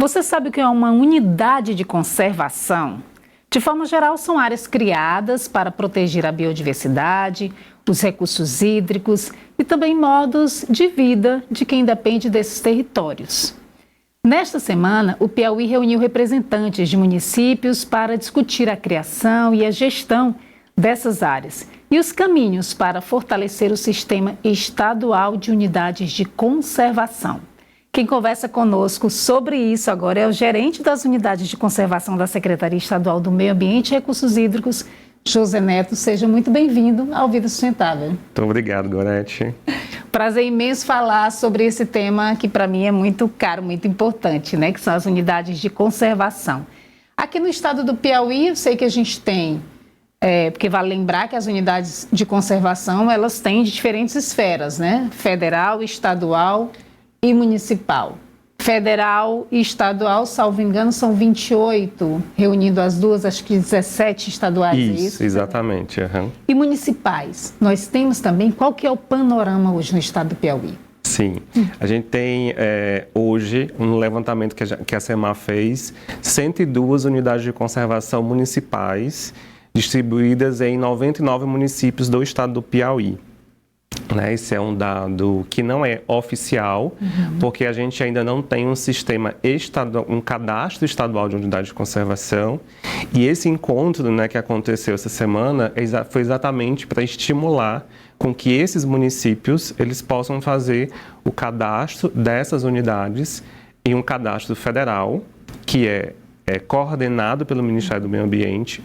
Você sabe o que é uma unidade de conservação? De forma geral, são áreas criadas para proteger a biodiversidade, os recursos hídricos e também modos de vida de quem depende desses territórios. Nesta semana, o Piauí reuniu representantes de municípios para discutir a criação e a gestão dessas áreas e os caminhos para fortalecer o sistema estadual de unidades de conservação. Quem conversa conosco sobre isso agora é o gerente das unidades de conservação da Secretaria Estadual do Meio Ambiente e Recursos Hídricos, José Neto. Seja muito bem-vindo ao Vida Sustentável. Muito obrigado, Gorete. Prazer imenso falar sobre esse tema que para mim é muito caro, muito importante, né? Que são as unidades de conservação. Aqui no estado do Piauí, eu sei que a gente tem, porque vale lembrar que as unidades de conservação, elas têm de diferentes esferas, né? Federal, estadual e municipal. Federal e estadual, salvo engano, são 28, reunindo as duas, acho que 17 estaduais, é isso? Exatamente. Uhum. E municipais, nós temos também, qual que é o panorama hoje no estado do Piauí? Sim, a gente tem hoje, um levantamento que a SEMAR fez, 102 unidades de conservação municipais, distribuídas em 99 municípios do estado do Piauí. Esse é um dado que não é oficial, porque a gente ainda não tem um sistema estadual, um cadastro estadual de unidade de conservação. E esse encontro, que aconteceu essa semana foi exatamente para estimular com que esses municípios eles possam fazer o cadastro dessas unidades em um cadastro federal, que é coordenado pelo Ministério do Meio Ambiente,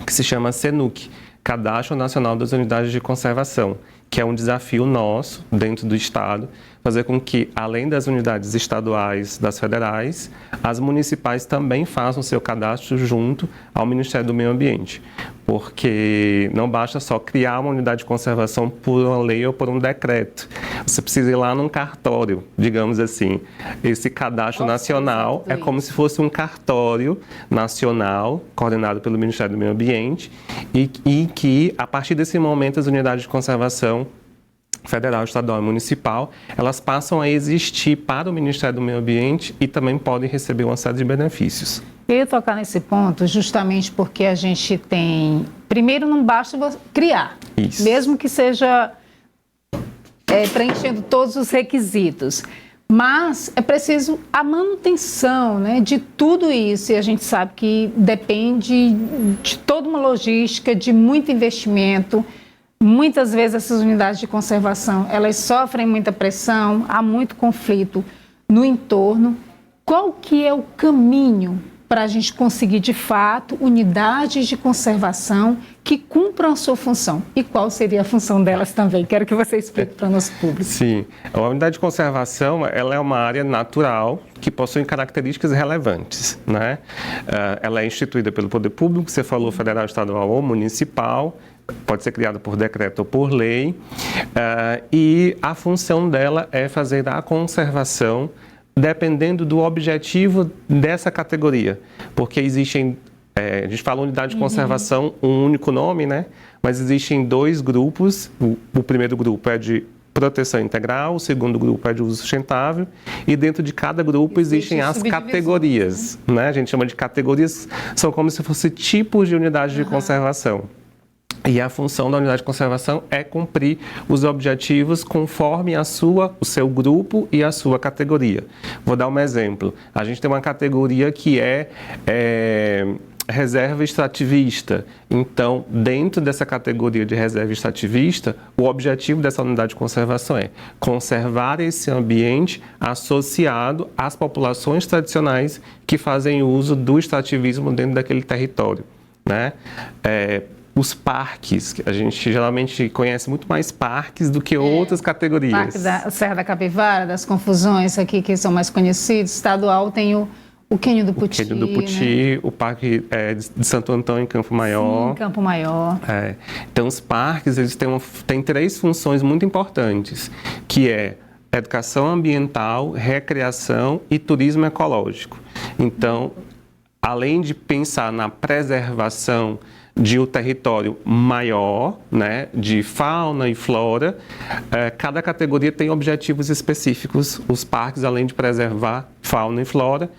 que se chama CNUC, Cadastro Nacional das Unidades de Conservação, que é um desafio nosso, dentro do Estado, fazer com que, além das unidades estaduais, das federais, as municipais também façam seu cadastro junto ao Ministério do Meio Ambiente. Porque não basta só criar uma unidade de conservação por uma lei ou por um decreto. Você precisa ir lá num cartório, digamos assim. Esse cadastro nacional é como se fosse um cartório nacional, coordenado pelo Ministério do Meio Ambiente, e que, a partir desse momento, as unidades de conservação federal, estadual e municipal, elas passam a existir para o Ministério do Meio Ambiente e também podem receber uma série de benefícios. Eu ia tocar nesse ponto justamente porque a gente tem... Primeiro, não basta criar, Isso. Mesmo que seja preenchendo todos os requisitos. Mas é preciso a manutenção, de tudo isso, e a gente sabe que depende de toda uma logística, de muito investimento. Muitas vezes essas unidades de conservação, elas sofrem muita pressão, há muito conflito no entorno. Qual que é o caminho para a gente conseguir, de fato, unidades de conservação que cumpram a sua função? E qual seria a função delas também? Quero que você explique para o nosso público. Sim, a unidade de conservação, ela é uma área natural que possui características relevantes, Ela é instituída pelo poder público, você falou federal, estadual ou municipal, pode ser criada por decreto ou por lei, e a função dela é fazer a conservação dependendo do objetivo dessa categoria, porque existem, a gente fala unidade de conservação, um único nome, mas existem dois grupos, o primeiro grupo é de proteção integral, o segundo grupo é de uso sustentável, e dentro de cada grupo existem as categorias, A gente chama de categorias, são como se fossem tipos de unidade de conservação. E a função da unidade de conservação é cumprir os objetivos conforme o seu grupo e a sua categoria. Vou dar um exemplo. A gente tem uma categoria que é reserva extrativista. Então, dentro dessa categoria de reserva extrativista, o objetivo dessa unidade de conservação é conservar esse ambiente associado às populações tradicionais que fazem uso do extrativismo dentro daquele território, Os parques, a gente geralmente conhece muito mais parques do que outras categorias. Parque da Serra da Capivara, das Confusões, aqui que são mais conhecidos. Estadual tem o Quênio do Puti. O Quênio do Puti, o Parque de Santo Antônio em Campo Maior. Sim, Campo Maior. Então, os parques eles têm três funções muito importantes, que é educação ambiental, recreação e turismo ecológico. Então, além de pensar na preservação de um território maior, né, de fauna e flora, cada categoria tem objetivos específicos. Os parques, além de preservar fauna e flora,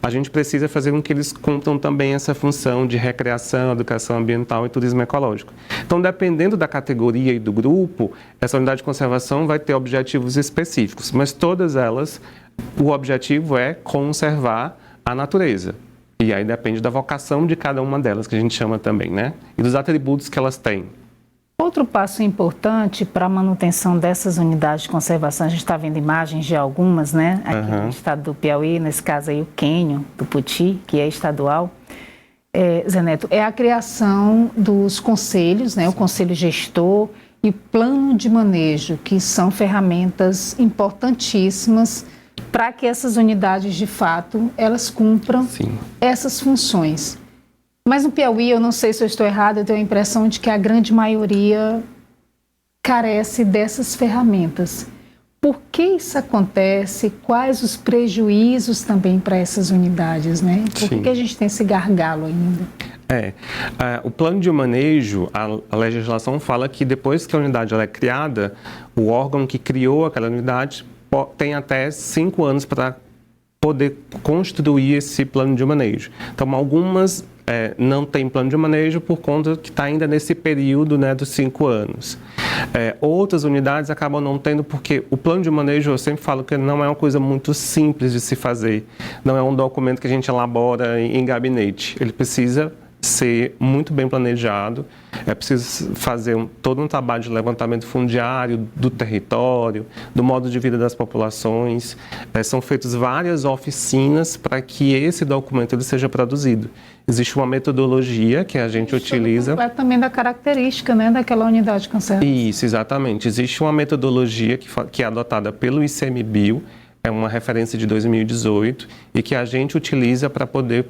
a gente precisa fazer com que eles cumpram também essa função de recreação, educação ambiental e turismo ecológico. Então, dependendo da categoria e do grupo, essa unidade de conservação vai ter objetivos específicos, mas todas elas, o objetivo é conservar a natureza. E aí depende da vocação de cada uma delas, que a gente chama também, né? E dos atributos que elas têm. Outro passo importante para a manutenção dessas unidades de conservação, a gente está vendo imagens de algumas, né? Aqui no estado do Piauí, nesse caso aí o Quênio, do Puti, que é estadual. Zé Neto, é a criação dos conselhos, né? O conselho gestor e o plano de manejo, que são ferramentas importantíssimas para que essas unidades, de fato, elas cumpram essas funções. Mas no Piauí, eu não sei se eu estou errada, eu tenho a impressão de que a grande maioria carece dessas ferramentas. Por que isso acontece? Quais os prejuízos também para essas unidades, né? Por que a gente tem esse gargalo ainda? O plano de manejo, a legislação fala que depois que a unidade ela é criada, o órgão que criou aquela unidade tem até 5 anos para poder construir esse plano de manejo. Então, algumas não têm plano de manejo por conta que está ainda nesse período, né, dos 5 anos. Outras unidades acabam não tendo porque o plano de manejo, eu sempre falo que não é uma coisa muito simples de se fazer. Não é um documento que a gente elabora em gabinete. Ele precisa ser muito bem planejado, é preciso fazer todo um trabalho de levantamento fundiário do território, do modo de vida das populações. São feitas várias oficinas para que esse documento ele seja produzido. Existe uma metodologia que a gente utiliza. Também da característica, né, daquela unidade de conservação. Isso, exatamente. Existe uma metodologia que é adotada pelo ICMBio, é uma referência de 2018, e que a gente utiliza para poder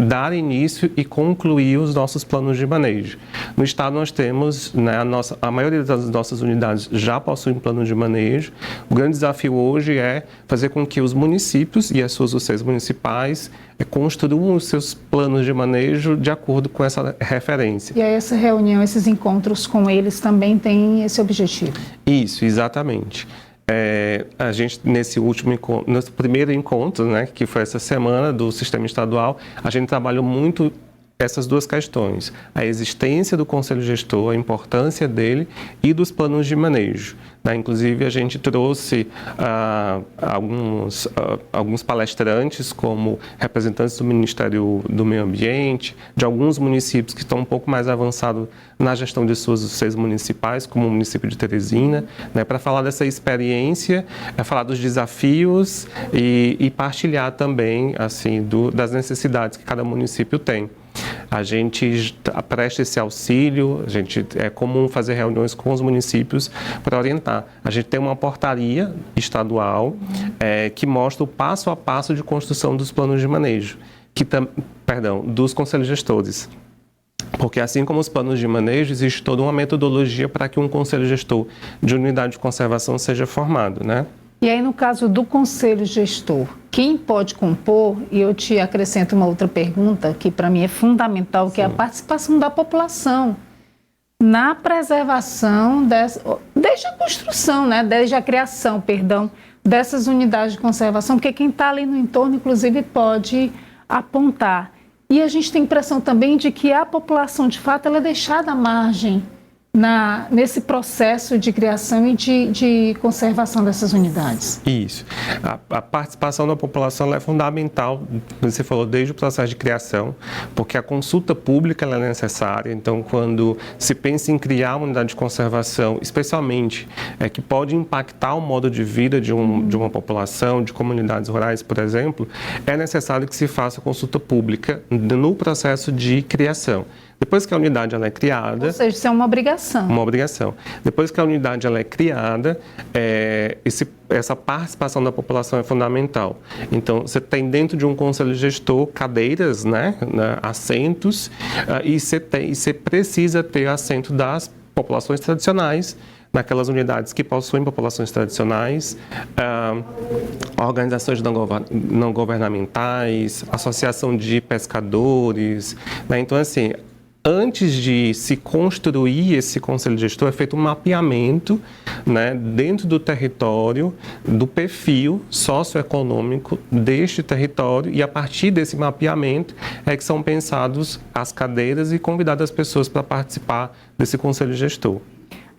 dar início e concluir os nossos planos de manejo. No estado nós temos, né, a maioria das nossas unidades já possuem plano de manejo. O grande desafio hoje é fazer com que os municípios e as suas UCs municipais construam os seus planos de manejo de acordo com essa referência. E aí essa reunião, esses encontros com eles também têm esse objetivo? Isso, exatamente. A gente, nesse primeiro encontro, né, que foi essa semana do Sistema Estadual, a gente trabalhou muito essas duas questões, a existência do Conselho Gestor, a importância dele e dos planos de manejo. Inclusive, a gente trouxe alguns palestrantes, como representantes do Ministério do Meio Ambiente, de alguns municípios que estão um pouco mais avançados na gestão de suas UCs municipais, como o município de Teresina, né, para falar dessa experiência, falar dos desafios e partilhar também assim, das necessidades que cada município tem. A gente presta esse auxílio, é comum fazer reuniões com os municípios para orientar. A gente tem uma portaria estadual que mostra o passo a passo de construção dos planos de manejo, dos conselhos gestores. Porque assim como os planos de manejo, existe toda uma metodologia para que um conselho gestor de unidade de conservação seja formado, né? E aí, no caso do conselho gestor, quem pode compor, e eu te acrescento uma outra pergunta, que para mim é fundamental, que é a participação da população na preservação, desde a construção, né, desde a criação, dessas unidades de conservação, porque quem está ali no entorno, inclusive, pode apontar. E a gente tem a impressão também de que a população, de fato, ela é deixada à margem nesse processo de criação e de conservação dessas unidades. Isso. A participação da população é fundamental, você falou, desde o processo de criação, porque a consulta pública ela é necessária. Então, quando se pensa em criar uma unidade de conservação, especialmente, que pode impactar o modo de vida de uma população, de comunidades rurais, por exemplo, é necessário que se faça consulta pública no processo de criação. Depois que a unidade ela é criada... Ou seja, isso é uma obrigação. Uma obrigação. Depois que a unidade ela é criada, essa participação da população é fundamental. Então, você tem dentro de um conselho gestor cadeiras, né, assentos, e você precisa ter assento das populações tradicionais, naquelas unidades que possuem populações tradicionais, organizações não governamentais, associação de pescadores, né? Então, assim, antes de se construir esse conselho gestor, é feito um mapeamento, né, dentro do território, do perfil socioeconômico deste território, e a partir desse mapeamento é que são pensados as cadeiras e convidadas as pessoas para participar desse conselho gestor.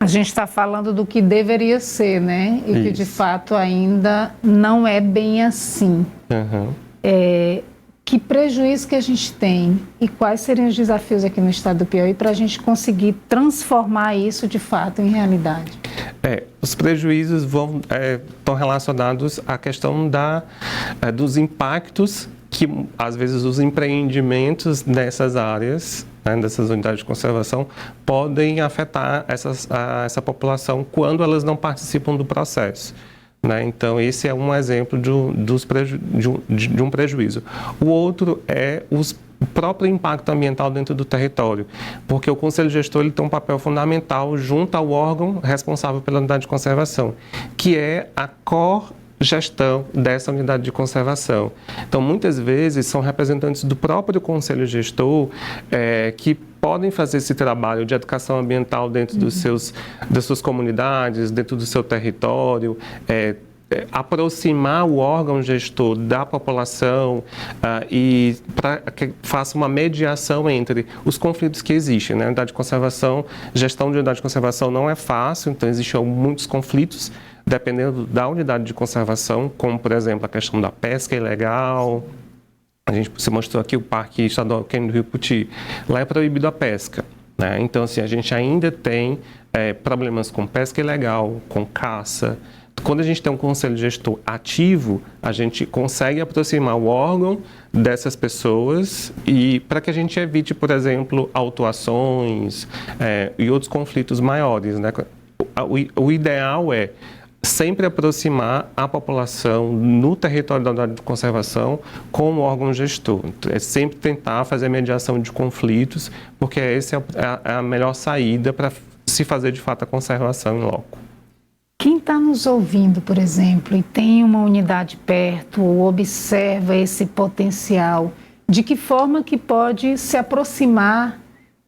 A gente está falando do que deveria ser, né? E Isso. que de fato ainda não é bem assim. Uhum. Que prejuízo que a gente tem e quais seriam os desafios aqui no estado do Piauí para a gente conseguir transformar isso de fato em realidade? Os prejuízos estão relacionados à questão dos impactos que, às vezes, os empreendimentos nessas áreas, né, dessas unidades de conservação, podem afetar essa população quando elas não participam do processo. Né? Então, esse é um exemplo de um prejuízo. O outro é o próprio impacto ambiental dentro do território, porque o Conselho Gestor ele tem um papel fundamental junto ao órgão responsável pela unidade de conservação, que é a gestão dessa unidade de conservação. Então, muitas vezes, são representantes do próprio Conselho Gestor que podem fazer esse trabalho de educação ambiental dentro das suas comunidades, dentro do seu território, aproximar o órgão gestor da população e para que faça uma mediação entre os conflitos que existem. Né? Unidade de conservação, gestão de unidade de conservação não é fácil, então existem muitos conflitos dependendo da unidade de conservação, como, por exemplo, a questão da pesca ilegal. Se mostrou aqui o Parque Estadual Cânion do Rio Puti. Lá é proibido a pesca. Né? Então, assim, a gente ainda tem problemas com pesca ilegal, com caça. Quando a gente tem um conselho gestor ativo, a gente consegue aproximar o órgão dessas pessoas e para que a gente evite, por exemplo, autuações e outros conflitos maiores. Né? O ideal é sempre aproximar a população no território da unidade de conservação com o órgão gestor. É sempre tentar fazer a mediação de conflitos, porque essa é a melhor saída para se fazer de fato a conservação em loco. Quem está nos ouvindo, por exemplo, e tem uma unidade perto ou observa esse potencial, de que forma que pode se aproximar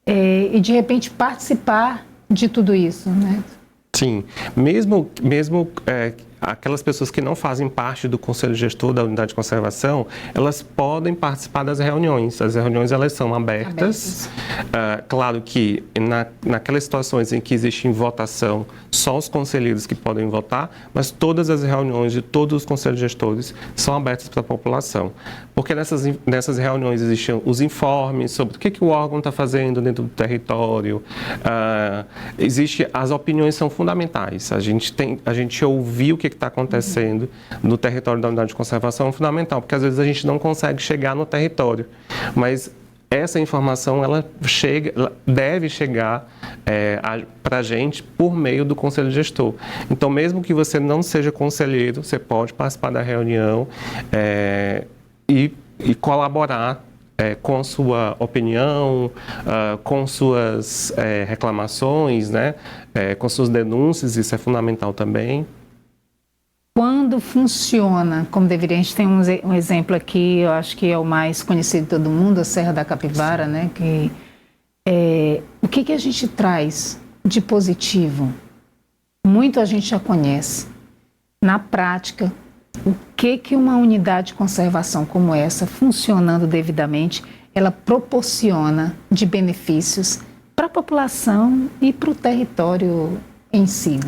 e de repente participar de tudo isso, né? Sim, mesmo aquelas pessoas que não fazem parte do conselho gestor da unidade de conservação, elas podem participar das reuniões. As reuniões elas são abertas. Claro que naquelas situações em que existe votação, só os conselheiros que podem votar, mas todas as reuniões de todos os conselhos gestores são abertas para a população. Porque nessas reuniões existem os informes sobre o que o órgão está fazendo dentro do território. As opiniões são fundamentais. A gente ouvir o que está acontecendo no território da unidade de conservação é fundamental, porque às vezes a gente não consegue chegar no território, mas essa informação ela deve chegar para a gente por meio do conselho gestor. Então, mesmo que você não seja conselheiro, você pode participar da reunião e colaborar com a sua opinião, com suas reclamações, né? Com suas denúncias, isso é fundamental também. Quando funciona, como deveria, a gente tem um exemplo aqui, eu acho que é o mais conhecido de todo mundo, a Serra da Capivara, né? O que a gente traz de positivo? Muito a gente já conhece. Na prática, o que uma unidade de conservação como essa, funcionando devidamente, ela proporciona de benefícios para a população e para o território em si?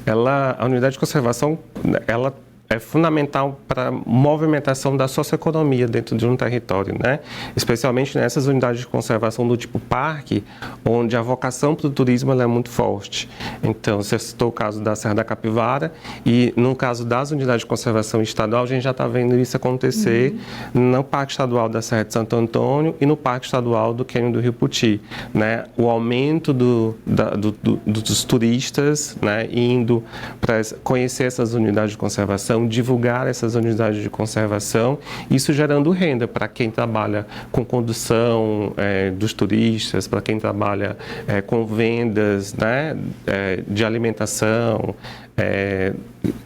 A unidade de conservação, ela é fundamental para a movimentação da socioeconomia dentro de um território, né? Especialmente nessas unidades de conservação do tipo parque, onde a vocação para o turismo ela é muito forte. Então, você citou o caso da Serra da Capivara e no caso das unidades de conservação estadual, a gente já está vendo isso acontecer no Parque Estadual da Serra de Santo Antônio e no Parque Estadual do Cânion do Rio Puti, né? O aumento dos turistas, né? Indo para conhecer essas unidades de conservação, divulgar essas unidades de conservação, isso gerando renda para quem trabalha com condução dos turistas, para quem trabalha com vendas, né, de alimentação,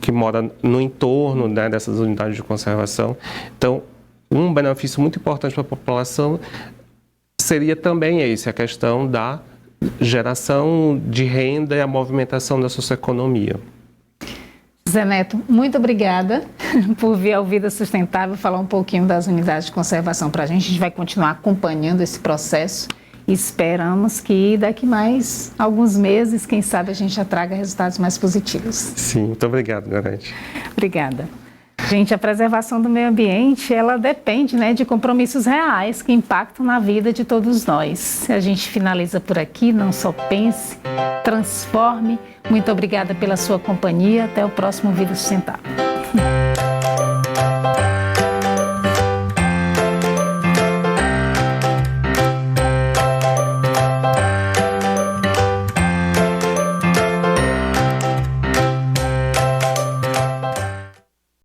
que mora no entorno, né, dessas unidades de conservação. Então, um benefício muito importante para a população seria também a questão da geração de renda e a movimentação da socioeconomia. Zé Neto, muito obrigada por vir ao Vida Sustentável falar um pouquinho das unidades de conservação para a gente. A gente vai continuar acompanhando esse processo e esperamos que daqui mais alguns meses, quem sabe, a gente já traga resultados mais positivos. Sim, muito obrigado, Gorete. Obrigada. Gente, a preservação do meio ambiente, ela depende, de compromissos reais que impactam na vida de todos nós. A gente finaliza por aqui, não só pense, transforme. Muito obrigada pela sua companhia. Até o próximo Vida Sustentável.